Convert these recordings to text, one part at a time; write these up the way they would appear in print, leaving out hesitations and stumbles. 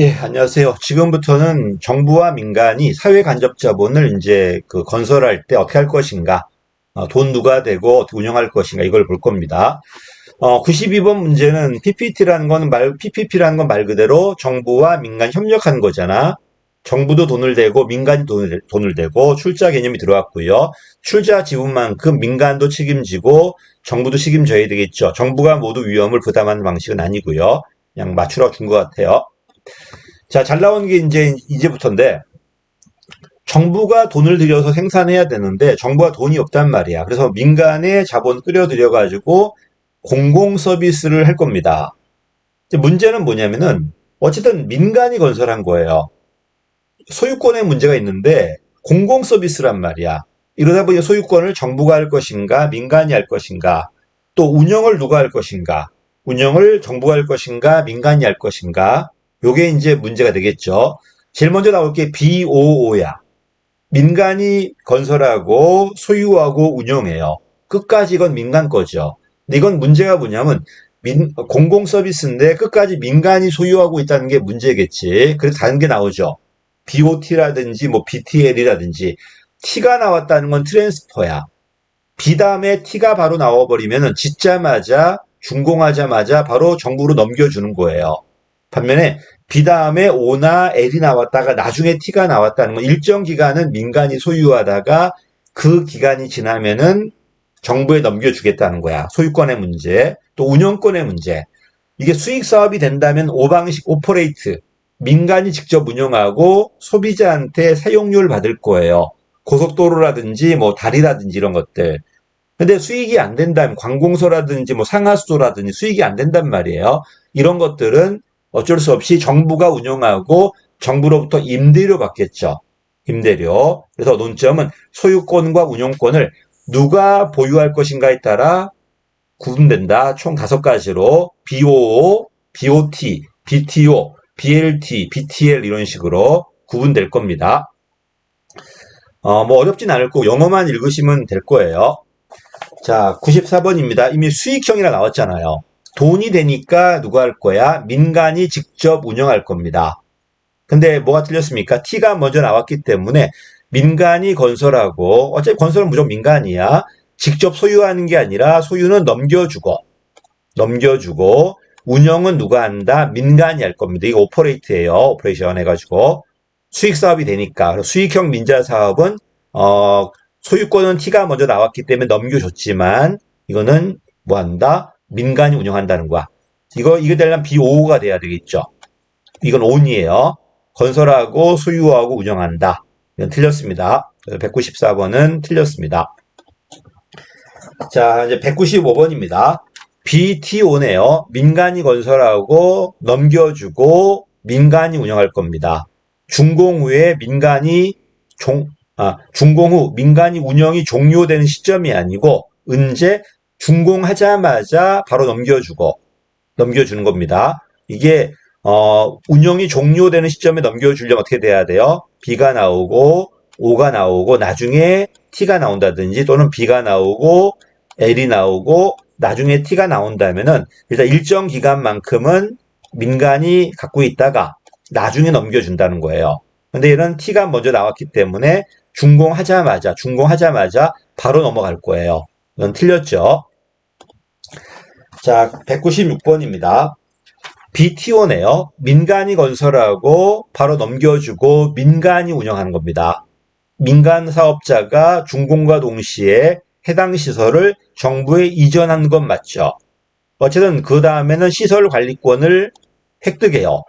예, 안녕하세요. 지금부터는 정부와 민간이 사회 간접 자본을 이제 건설할 때 어떻게 할 것인가, 돈 누가 대고 어떻게 운영할 것인가 이걸 볼 겁니다. 92번 문제는 PPP라는 건 말 그대로 정부와 민간 협력하는 거잖아. 정부도 돈을 대고 민간이 돈을 대고 출자 개념이 들어왔고요. 출자 지분만큼 민간도 책임지고 정부도 책임져야 되겠죠. 정부가 모두 위험을 부담하는 방식은 아니고요. 그냥 맞추라고 준 것 같아요. 자, 잘 나온 게 이제부터인데, 정부가 돈을 들여서 생산해야 되는데, 정부가 돈이 없단 말이야. 그래서 민간의 자본 끌어들여가지고 공공 서비스를 할 겁니다. 문제는 뭐냐면은, 어쨌든 민간이 건설한 거예요. 소유권의 문제가 있는데, 공공 서비스란 말이야. 이러다 보니 소유권을 정부가 할 것인가, 민간이 할 것인가, 또 운영을 누가 할 것인가, 운영을 정부가 할 것인가, 민간이 할 것인가, 요게 이제 문제가 되겠죠. 제일 먼저 나올 게 BOO야. 민간이 건설하고 소유하고 운영해요. 끝까지 이건 민간 거죠. 근데 이건 문제가 뭐냐면 공공 서비스인데 끝까지 민간이 소유하고 있다는 게 문제겠지. 그래서 다른 게 나오죠. BOT라든지 뭐 BTL이라든지 T가 나왔다는 건 트랜스퍼야. B 다음에 T가 바로 나와버리면 짓자마자 준공하자마자 바로 정부로 넘겨주는 거예요. 반면에 B 다음에 O나 L이 나왔다가 나중에 T가 나왔다는 건 일정 기간은 민간이 소유하다가 그 기간이 지나면은 정부에 넘겨주겠다는 거야. 소유권의 문제, 또 운영권의 문제. 이게 수익 사업이 된다면 오방식 오퍼레이트, 민간이 직접 운영하고 소비자한테 사용료를 받을 거예요. 고속도로라든지 뭐 다리라든지 이런 것들. 근데 수익이 안 된다면 관공서라든지 뭐 상하수도라든지 수익이 안 된단 말이에요. 이런 것들은 어쩔 수 없이 정부가 운영하고 정부로부터 임대료 받겠죠. 임대료. 그래서 논점은 소유권과 운영권을 누가 보유할 것인가에 따라 구분된다. 총 5가지로 BOO, BOT, BTO, BLT, BTL 이런 식으로 구분될 겁니다. 뭐 어렵진 않을 거고 영어만 읽으시면 될 거예요. 자, 94번입니다. 이미 수익형이라 나왔잖아요. 돈이 되니까 누가 할 거야? 민간이 직접 운영할 겁니다. 근데 뭐가 틀렸습니까? T가 먼저 나왔기 때문에 민간이 건설하고, 어차피 건설은 무조건 민간이야. 직접 소유하는 게 아니라 소유는 넘겨주고, 운영은 누가 한다? 민간이 할 겁니다. 이거 오퍼레이트예요. 오퍼레이션 해가지고. 수익 사업이 되니까. 수익형 민자 사업은, 소유권은 T가 먼저 나왔기 때문에 넘겨줬지만, 이거는 뭐 한다? 민간이 운영한다는 거야. 이게 되려면 BO가 돼야 되겠죠. 이건 ON이에요. 건설하고 소유하고 운영한다. 이건 틀렸습니다. 194번은 틀렸습니다. 자, 이제 195번입니다. BTO네요. 민간이 건설하고 넘겨주고 민간이 운영할 겁니다. 준공 후에 준공 후 민간이 운영이 종료되는 시점이 아니고 언제 준공하자마자 바로 넘겨주는 겁니다. 이게 운영이 종료되는 시점에 넘겨주려면 어떻게 돼야 돼요? B가 나오고 O가 나오고 나중에 T가 나온다든지 또는 B가 나오고 L이 나오고 나중에 T가 나온다면은 일단 일정 기간만큼은 민간이 갖고 있다가 나중에 넘겨준다는 거예요. 근데 얘는 T가 먼저 나왔기 때문에 준공하자마자 바로 넘어갈 거예요. 이건 틀렸죠. 자, 196번입니다. BTO네요. 민간이 건설하고 바로 넘겨주고 민간이 운영하는 겁니다. 민간 사업자가 준공과 동시에 해당 시설을 정부에 이전한 건 맞죠. 어쨌든 그 다음에는 시설 관리권을 획득해요.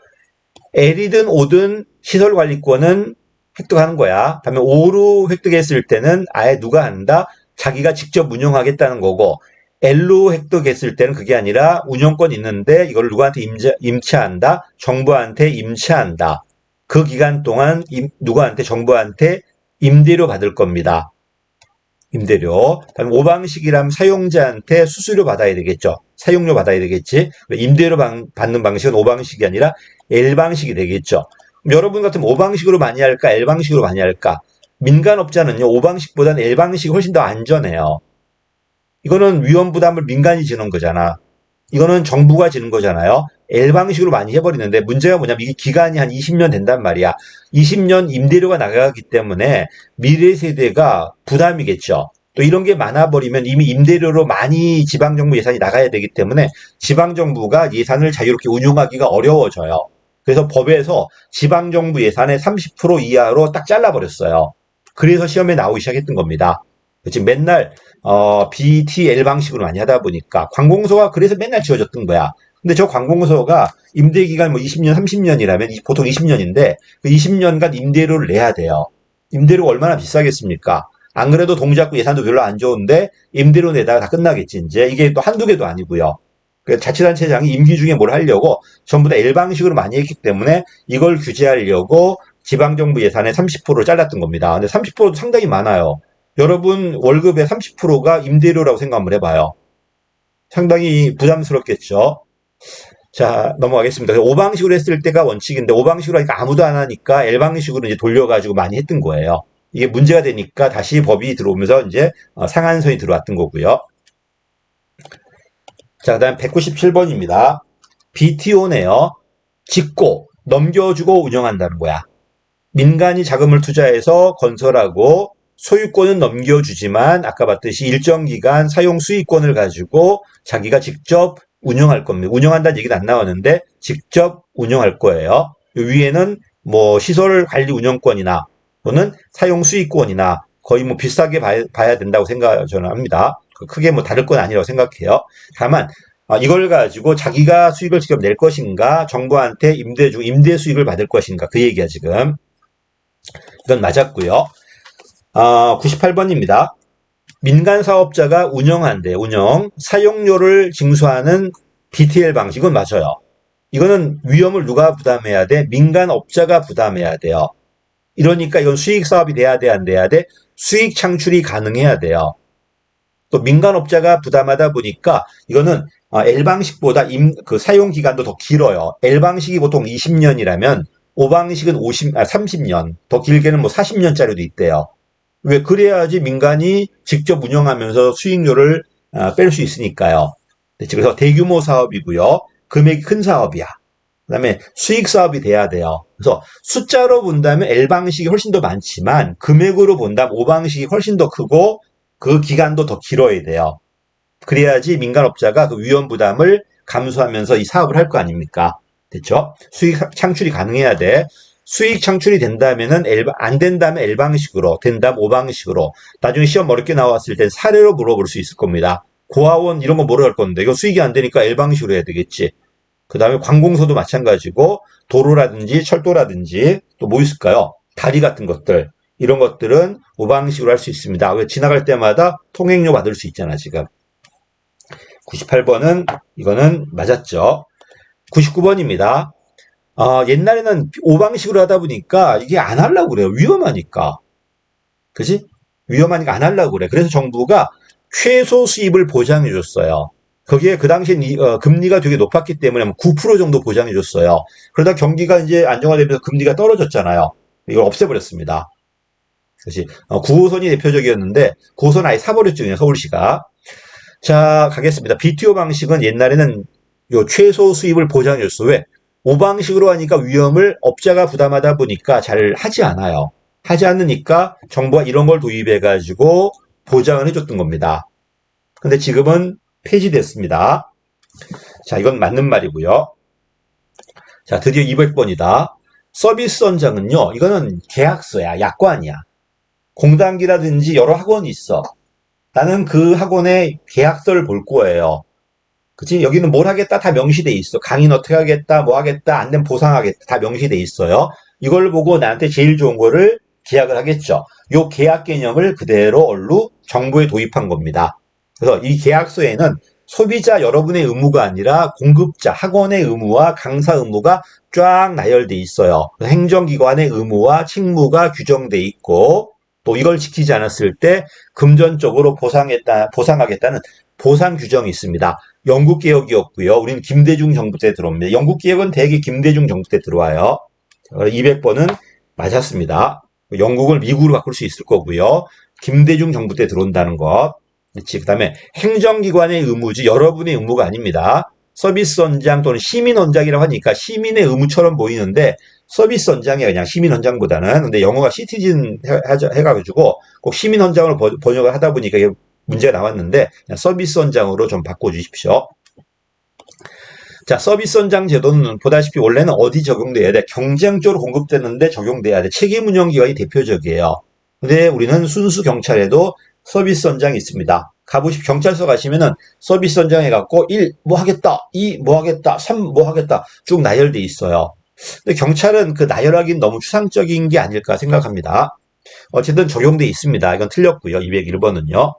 L이든 O든 시설 관리권은 획득하는 거야. 반면 O로 획득했을 때는 아예 누가 한다? 자기가 직접 운영하겠다는 거고 L로 획득했을 때는 그게 아니라 운영권 있는데 이걸 누구한테 임차한다? 정부한테 임차한다. 그 기간 동안 정부한테 임대료 받을 겁니다. 임대료. 다음 오방식이라면 사용자한테 수수료 받아야 되겠죠. 사용료 받아야 되겠지. 임대료 받는 방식은 오방식이 아니라 L방식이 되겠죠. 여러분 같으면 오방식으로 많이 할까? L방식으로 많이 할까? 민간업자는요, 오방식보다는 L방식이 훨씬 더 안전해요. 이거는 위험 부담을 민간이 지는 거잖아. 이거는 정부가 지는 거잖아요. L 방식으로 많이 해버리는데 문제가 뭐냐면 이게 기간이 한 20년 된단 말이야. 20년 임대료가 나가기 때문에 미래 세대가 부담이겠죠. 또 이런 게 많아버리면 이미 임대료로 많이 지방정부 예산이 나가야 되기 때문에 지방정부가 예산을 자유롭게 운용하기가 어려워져요. 그래서 법에서 지방정부 예산의 30% 이하로 딱 잘라버렸어요. 그래서 시험에 나오기 시작했던 겁니다. 지금 맨날 BTL 방식으로 많이 하다 보니까 관공서가 그래서 맨날 지어졌던 거야. 근데 저 관공서가 임대기간 뭐 20년, 30년이라면 보통 20년인데 그 20년간 임대료를 내야 돼요. 임대료가 얼마나 비싸겠습니까? 안 그래도 동작구 예산도 별로 안 좋은데 임대료 내다가 다 끝나겠지. 이제 이게 또 한두 개도 아니고요. 자치단체장이 임기 중에 뭘 하려고 전부 다 L 방식으로 많이 했기 때문에 이걸 규제하려고 지방정부 예산의 30%를 잘랐던 겁니다. 근데 30%도 상당히 많아요. 여러분 월급의 30%가 임대료라고 생각 한번 해봐요. 상당히 부담스럽겠죠. 자, 넘어가겠습니다. 5방식으로 했을 때가 원칙인데 5방식으로 하니까 아무도 안 하니까 L방식으로 이제 돌려가지고 많이 했던 거예요. 이게 문제가 되니까 다시 법이 들어오면서 이제 상한선이 들어왔던 거고요. 자, 그 다음 197번입니다. BTO네요. 짓고 넘겨주고 운영한다는 거야. 민간이 자금을 투자해서 건설하고 소유권은 넘겨주지만 아까 봤듯이 일정 기간 사용 수익권을 가지고 자기가 직접 운영할 겁니다. 운영한다는 얘기는 안 나왔는데 직접 운영할 거예요. 위에는 뭐 시설 관리 운영권이나 또는 사용 수익권이나 거의 뭐 비슷하게 봐야 된다고 저는 합니다. 크게 뭐 다를 건 아니라고 생각해요. 다만 이걸 가지고 자기가 수익을 직접 낼 것인가 정부한테 임대 수익을 받을 것인가 그 얘기야 지금. 이건 맞았고요. 98번입니다. 민간 사업자가 운영한대. 사용료를 징수하는 BTL 방식은 맞아요. 이거는 위험을 누가 부담해야 돼? 민간업자가 부담해야 돼요. 이러니까 이건 수익 사업이 돼야 돼, 안 돼야 돼? 수익 창출이 가능해야 돼요. 또 민간업자가 부담하다 보니까 이거는 L방식보다 그 사용 기간도 더 길어요. L방식이 보통 20년이라면 5방식은 30년, 더 길게는 뭐 40년짜리도 있대요. 왜? 그래야지 민간이 직접 운영하면서 수익료를 뺄 수 있으니까요. 그래서 대규모 사업이고요. 금액이 큰 사업이야. 그 다음에 수익 사업이 돼야 돼요. 그래서 숫자로 본다면 L방식이 훨씬 더 많지만 금액으로 본다면 5방식이 훨씬 더 크고 그 기간도 더 길어야 돼요. 그래야지 민간업자가 그 위험 부담을 감수하면서 이 사업을 할 거 아닙니까? 됐죠? 수익 창출이 가능해야 돼. 수익 창출이 된다면은 안 된다면 L방식으로, 된다면 5방식으로. 나중에 시험 어렵게 나왔을 땐 사례로 물어볼 수 있을 겁니다. 고아원 이런 거 물어볼 건데 이거 수익이 안 되니까 L방식으로 해야 되겠지. 그 다음에 관공서도 마찬가지고 도로라든지 철도라든지 또 뭐 있을까요? 다리 같은 것들. 이런 것들은 5방식으로 할 수 있습니다. 왜? 지나갈 때마다 통행료 받을 수 있잖아, 지금. 98번은 이거는 맞았죠. 99번입니다. 옛날에는 5방식으로 하다 보니까 이게 안 하려고 그래요. 위험하니까. 그지? 위험하니까 안 하려고 그래. 그래서 정부가 최소 수입을 보장해 줬어요. 거기에 그 당시엔 금리가 되게 높았기 때문에 9% 정도 보장해 줬어요. 그러다 경기가 이제 안정화되면서 금리가 떨어졌잖아요. 이걸 없애버렸습니다. 그렇지. 9호선이 대표적이었는데 9호선 아예 사버렸죠, 그냥 서울시가. 자, 가겠습니다. BTO 방식은 옛날에는 요 최소 수입을 보장해 줬어. 왜? 5방식으로 하니까 위험을 업자가 부담하다 보니까 잘 하지 않아요. 하지 않으니까 정부가 이런 걸 도입해가지고 보장을 해줬던 겁니다. 근데 지금은 폐지됐습니다. 자, 이건 맞는 말이고요. 자, 드디어 200번이다. 서비스 원장은요, 이거는 계약서야, 약관이야. 공단기라든지 여러 학원이 있어. 나는 그 학원의 계약서를 볼 거예요. 그치? 여기는 뭘 하겠다 다 명시돼 있어. 강의는 어떻게 하겠다, 뭐 하겠다, 안 되면 보상하겠다 다 명시돼 있어요. 이걸 보고 나한테 제일 좋은 거를 계약을 하겠죠. 요 계약 개념을 그대로 얼루 정부에 도입한 겁니다. 그래서 이 계약서에는 소비자 여러분의 의무가 아니라 공급자, 학원의 의무와 강사 의무가 쫙 나열돼 있어요. 행정기관의 의무와 책무가 규정돼 있고 또 이걸 지키지 않았을 때 금전적으로 보상하겠다는 보상 규정이 있습니다. 영국 개혁이었고요. 우리는 김대중 정부 때 들어옵니다. 영국 개혁은 대개 김대중 정부 때 들어와요. 200번은 맞았습니다. 영국을 미국으로 바꿀 수 있을 거고요. 김대중 정부 때 들어온다는 것. 그 다음에 행정기관의 의무지 여러분의 의무가 아닙니다. 서비스 원장 또는 시민 원장이라고 하니까 시민의 의무처럼 보이는데 서비스 원장이 그냥 시민 원장보다는 근데 영어가 시티즌 해가지고 꼭 시민 원장으로 번역을 하다 보니까 이게 문제가 나왔는데 그냥 서비스 원장으로 좀 바꿔주십시오. 자, 서비스 원장 제도는 보다시피 원래는 어디 적용돼야 돼? 경쟁적으로 공급되는데 적용돼야 돼. 책임 운영 기관이 대표적이에요. 근데 우리는 순수 경찰에도 서비스 원장이 있습니다. 가보십 경찰서 가시면은 서비스 원장 해갖고 1 뭐 하겠다, 2 뭐 하겠다, 3 뭐 하겠다 쭉 나열돼 있어요. 근데 경찰은 그 나열하기는 너무 추상적인 게 아닐까 생각합니다. 어쨌든 적용돼 있습니다. 이건 틀렸고요. 201번은요.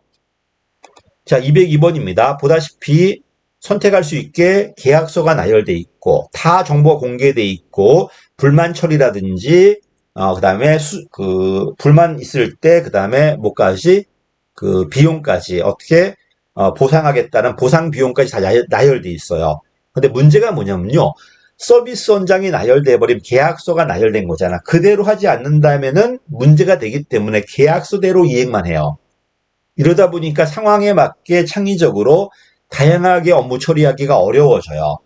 자, 202번입니다. 보다시피 선택할 수 있게 계약서가 나열돼 있고 다 정보가 공개돼 있고 불만 처리라든지 그 다음에 불만 있을 때 그 다음에 뭐까지 그 비용까지 어떻게 보상하겠다는 보상 비용까지 다 나열돼 있어요. 근데 문제가 뭐냐면요. 서비스 원장이 나열돼 버리면 계약서가 나열된 거잖아. 그대로 하지 않는다면은 문제가 되기 때문에 계약서대로 이행만 해요. 이러다 보니까 상황에 맞게 창의적으로 다양하게 업무 처리하기가 어려워져요.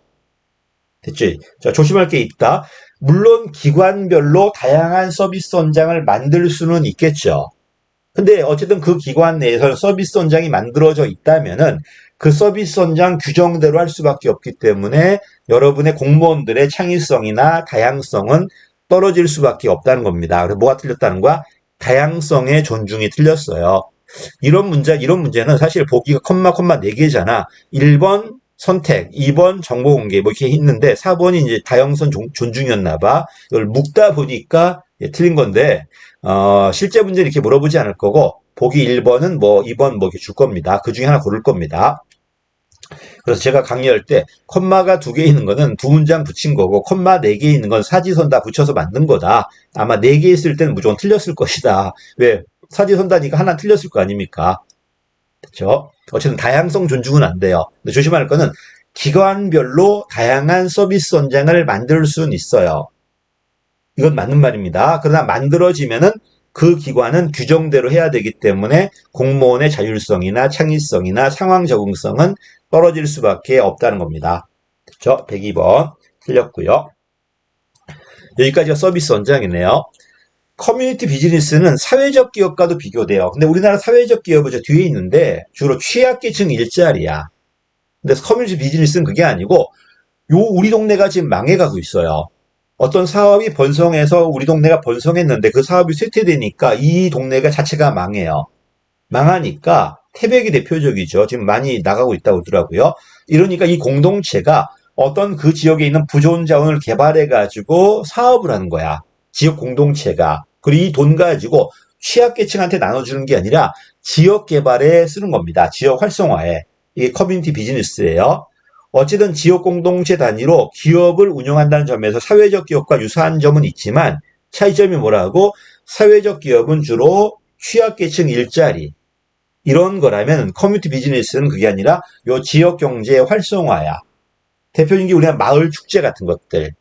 됐지? 자, 조심할 게 있다. 물론 기관별로 다양한 서비스 원장을 만들 수는 있겠죠. 근데 어쨌든 그 기관 내에서 서비스 원장이 만들어져 있다면은 그 서비스 원장 규정대로 할 수밖에 없기 때문에 여러분의 공무원들의 창의성이나 다양성은 떨어질 수밖에 없다는 겁니다. 그래서 뭐가 틀렸다는 거야? 다양성의 존중이 틀렸어요. 이런 문제는 사실 보기가 콤마 4개잖아. 1번 선택, 2번 정보 공개 뭐 이렇게 있는데 4번이 이제 다양성 존중이었나 봐. 이걸 묶다 보니까 틀린 건데 실제 문제는 이렇게 물어보지 않을 거고 보기 1번은 뭐 2번 뭐 이렇게 줄 겁니다. 그 중에 하나 고를 겁니다. 그래서 제가 강의할 때 콤마가 2개 있는 거는 2문장 붙인 거고 콤마 4개 있는 건 사지선 다 붙여서 만든 거다. 아마 4개 있을 때는 무조건 틀렸을 것이다. 왜? 사지선다니까 하나 틀렸을 거 아닙니까? 그렇죠? 어쨌든 다양성 존중은 안 돼요. 근데 조심할 거는 기관별로 다양한 서비스 원장을 만들 수는 있어요. 이건 맞는 말입니다. 그러나 만들어지면은 그 기관은 규정대로 해야 되기 때문에 공무원의 자율성이나 창의성이나 상황 적응성은 떨어질 수밖에 없다는 겁니다. 그렇죠? 102번 틀렸고요. 여기까지가 서비스 원장이네요. 커뮤니티 비즈니스는 사회적 기업과도 비교돼요. 근데 우리나라 사회적 기업은 저 뒤에 있는데 주로 취약계층 일자리야. 근데 커뮤니티 비즈니스는 그게 아니고 우리 동네가 지금 망해가고 있어요. 어떤 사업이 번성해서 우리 동네가 번성했는데 그 사업이 쇠퇴되니까 이 동네가 자체가 망해요. 망하니까 태백이 대표적이죠. 지금 많이 나가고 있다고 하더라고요. 이러니까 이 공동체가 어떤 그 지역에 있는 부존 자원을 개발해가지고 사업을 하는 거야. 지역 공동체가. 그리고 이 돈 가지고 취약계층한테 나눠주는 게 아니라 지역 개발에 쓰는 겁니다. 지역 활성화에. 이게 커뮤니티 비즈니스예요. 어쨌든 지역 공동체 단위로 기업을 운영한다는 점에서 사회적 기업과 유사한 점은 있지만 차이점이 뭐라고? 사회적 기업은 주로 취약계층 일자리 이런 거라면 커뮤니티 비즈니스는 그게 아니라 요 지역 경제의 활성화야. 대표적인 게 우리가 마을 축제 같은 것들.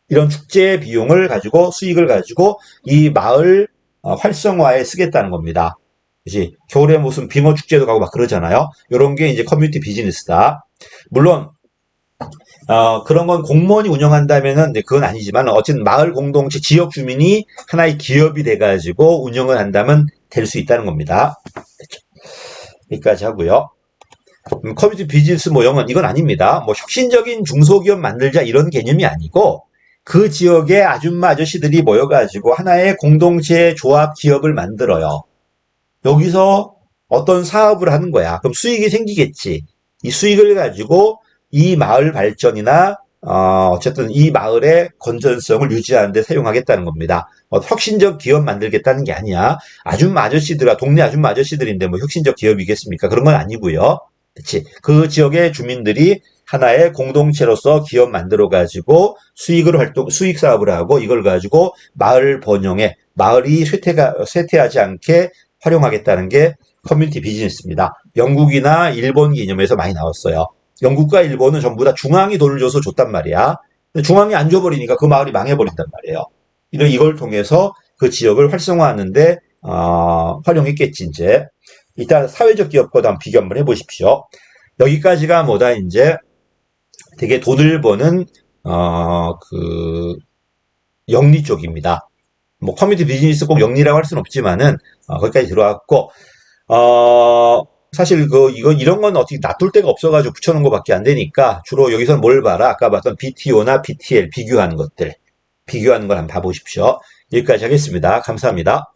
이런 축제 비용을 가지고 수익을 가지고 이 마을 활성화에 쓰겠다는 겁니다. 그치? 겨울에 무슨 빙어 축제도 가고 막 그러잖아요. 이런 게 이제 커뮤니티 비즈니스다. 물론 그런 건 공무원이 운영한다면은 그건 아니지만 어쨌든 마을 공동체 지역 주민이 하나의 기업이 돼가지고 운영을 한다면 될 수 있다는 겁니다. 됐죠? 여기까지 하고요. 커뮤니티 비즈니스 모형은 이건 아닙니다. 뭐 혁신적인 중소기업 만들자 이런 개념이 아니고 그 지역의 아줌마 아저씨들이 모여가지고 하나의 공동체 조합 기업을 만들어요. 여기서 어떤 사업을 하는 거야. 그럼 수익이 생기겠지. 이 수익을 가지고 이 마을 발전이나 어쨌든 이 마을의 건전성을 유지하는 데 사용하겠다는 겁니다. 혁신적 기업 만들겠다는 게 아니야. 아줌마 아저씨들아 동네 아줌마 아저씨들인데 뭐 혁신적 기업이겠습니까? 그런 건 아니고요. 그렇지. 그 지역의 주민들이 하나의 공동체로서 기업 만들어 가지고 수익 사업을 하고 이걸 가지고 마을 번영에 마을이 쇠퇴하지 않게 활용하겠다는 게 커뮤니티 비즈니스입니다. 영국이나 일본 개념에서 많이 나왔어요. 영국과 일본은 전부 다 중앙이 돈을 줘서 줬단 말이야. 근데 중앙이 안 줘버리니까 그 마을이 망해버린단 말이에요. 이걸 통해서 그 지역을 활성화하는데 활용했겠지 이제. 일단 사회적 기업과도 한번 비교 한번 해보십시오. 여기까지가 뭐다 이제 되게 돈을 버는 영리 쪽입니다. 뭐 커뮤니티 비즈니스 꼭 영리라고 할 수는 없지만은 거기까지 들어왔고 사실 이런 건 어떻게 놔둘 데가 없어가지고 붙여놓은 것밖에 안 되니까 주로 여기서는 뭘 봐라? 아까 봤던 BTO나 BTL 비교하는 것들 비교하는 걸 한번 봐보십시오. 여기까지 하겠습니다. 감사합니다.